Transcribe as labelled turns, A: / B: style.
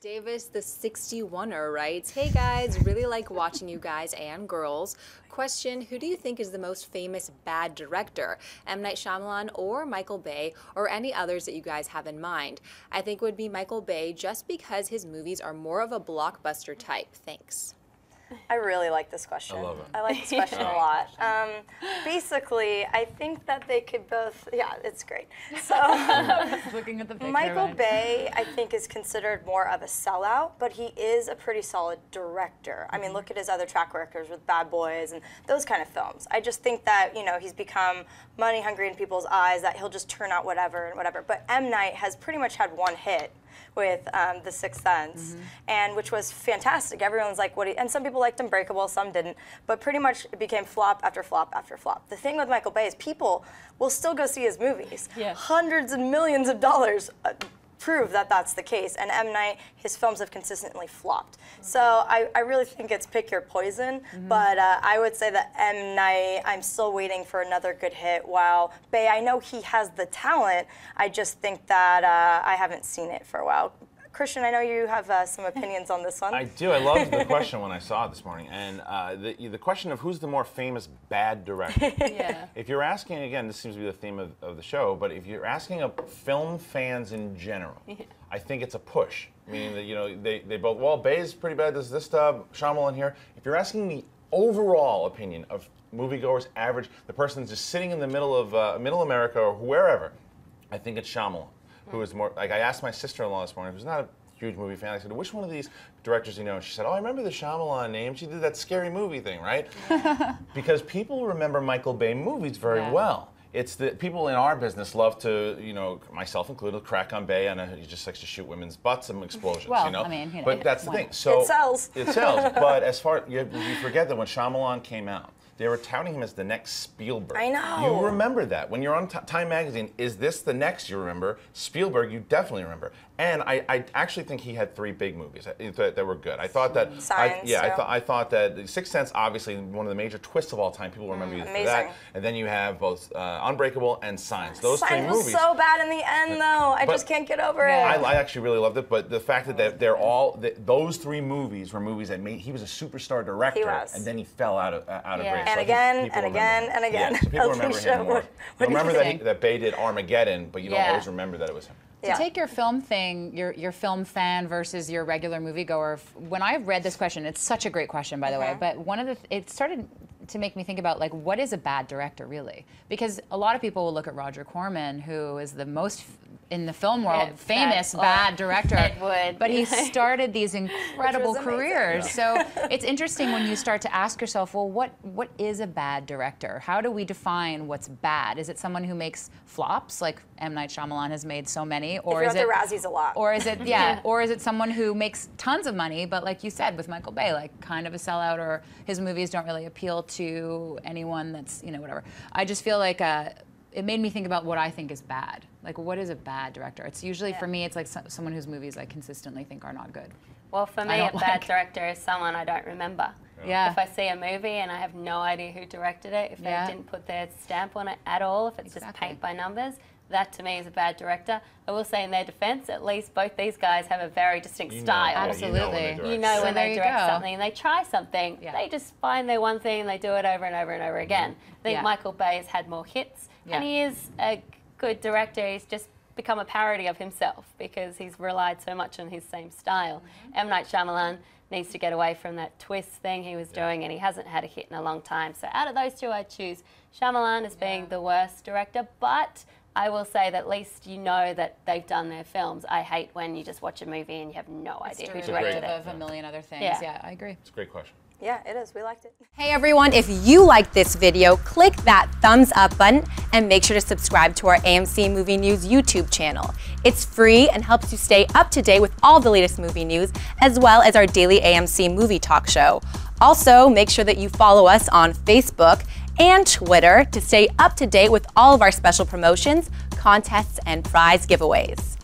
A: Davis, the 61er, writes, "Hey guys, really like watching you guys and girls. Question, who do you think is the most famous bad director? M. Night Shyamalan or Michael Bay, or any others that you guys have in mind? I think it would be Michael Bay just because his movies are more of a blockbuster type. Thanks."
B: I really like this question.
C: I love it.
B: I like this question a lot. Basically, I think that they could both, yeah, it's great. So,
D: Looking at the picture,
B: Michael
D: right?
B: Bay, I think, is considered more of a sellout, but he is a pretty solid director. I mean, look at his other track records with Bad Boys and those kind of films. I just think that, you know, he's become money hungry in people's eyes, that he'll just turn out whatever and whatever. But M. Night has pretty much had one hit with The Sixth Sense, and which was fantastic. Everyone's like, what? And some people liked Unbreakable, some didn't, but pretty much it became flop after flop after flop. The thing with Michael Bay is people will still go see his movies.
D: Yeah.
B: Hundreds and millions of dollars prove that that's the case, and M. Night, his films have consistently flopped. So I really think it's pick your poison, but I would say that M. Night, I'm still waiting for another good hit, while Bay, I know he has the talent, I just think that I haven't seen it for a while. Christian, I know you have some opinions on this one.
C: I do. I loved the question when I saw it this morning, and the question of who's the more famous bad director.
D: Yeah.
C: If you're asking, again, this seems to be the theme of the show, but if you're asking film fans in general, I think it's a push. Meaning that, you know, they both, well, Bay's pretty bad, there's this stuff, Shyamalan here. If you're asking the overall opinion of moviegoers, average, the person just sitting in the middle of middle America or wherever, I think it's Shyamalan. Who is more, like I asked my sister-in-law this morning, who's not a huge movie fan, I said, which one of these directors do you know? And she said, oh, I remember the Shyamalan name. She did that scary movie thing, right? Because people remember Michael Bay movies very well. It's the people in our business love to, you know, myself included, crack on Bay, and he just likes to shoot women's butts and explosions,
D: Well,
C: you know?
D: I mean, you know,
C: but that's the thing. So
B: it sells.
C: It sells. But as far, you forget that when Shyamalan came out, they were touting him as the next Spielberg.
B: I know.
C: You remember that. When you're on Time Magazine, is this the next you remember? Spielberg, you definitely remember. And I actually think he had 3 big movies that were good. I thought that, I thought that The Sixth Sense, obviously one of the major twists of all time. People remember you for that. And then you have both Unbreakable and Signs. Those 3 movies.
B: Signs was so bad in the end, though. I just can't get over it.
C: I actually really loved it, but the fact that they're all those 3 movies were movies that made. He was a superstar director,
B: He was.
C: and then he fell out of grace.
B: And
C: so
B: again, and again, and again.
C: Yeah, so people remember him more. You remember
D: think?
C: that Bay did Armageddon, but you don't always remember that it was him.
D: To take your film thing, your film fan versus your regular moviegoer, when I read this question, it's such a great question, by the way, but one of the, it started to make me think about, like, what is a bad director, really? Because a lot of people will look at Roger Corman, who is the most, in the film world, famous bad director.
E: Ed Wood.
D: But he started these incredible careers. So it's interesting when you start to ask yourself, well, what is a bad director? How do we define what's bad? Is it someone who makes flops, like M. Night Shyamalan has made so many? Or is it
B: the Razzies a lot?
D: Or is it, or is it someone who makes tons of money, but like you said, with Michael Bay, like kind of a sellout, or his movies don't really appeal to anyone that's, you know, whatever. I just feel like it made me think about what I think is bad. Like, what is a bad director? It's usually, for me, it's like someone whose movies I consistently think are not good.
E: Well, for me, a bad director is someone I don't remember.
D: Yeah.
E: If I see a movie and I have no idea who directed it, if they didn't put their stamp on it at all, if it's just paint by numbers, that to me is a bad director. I will say, in their defense, at least both these guys have a very distinct style.
D: Absolutely.
E: You know when they direct something and they try something, they just find their one thing and they do it over and over and over again. I think Michael Bay has had more hits, and he is a good director. He's just become a parody of himself because he's relied so much on his same style. M. Night Shyamalan needs to get away from that twist thing he was doing, and he hasn't had a hit in a long time. So out of those 2, I'd choose Shyamalan as being the worst director, but I will say that at least you know that they've done their films. I hate when you just watch a movie and you have no idea who directed it.
D: Of a million other things. Yeah, I agree.
C: It's a great question.
B: Yeah, it is. We liked it.
A: Hey everyone, if you liked this video, click that thumbs up button and make sure to subscribe to our AMC Movie News YouTube channel. It's free and helps you stay up to date with all the latest movie news, as well as our daily AMC movie talk show. Also, make sure that you follow us on Facebook and Twitter to stay up to date with all of our special promotions, contests, and prize giveaways.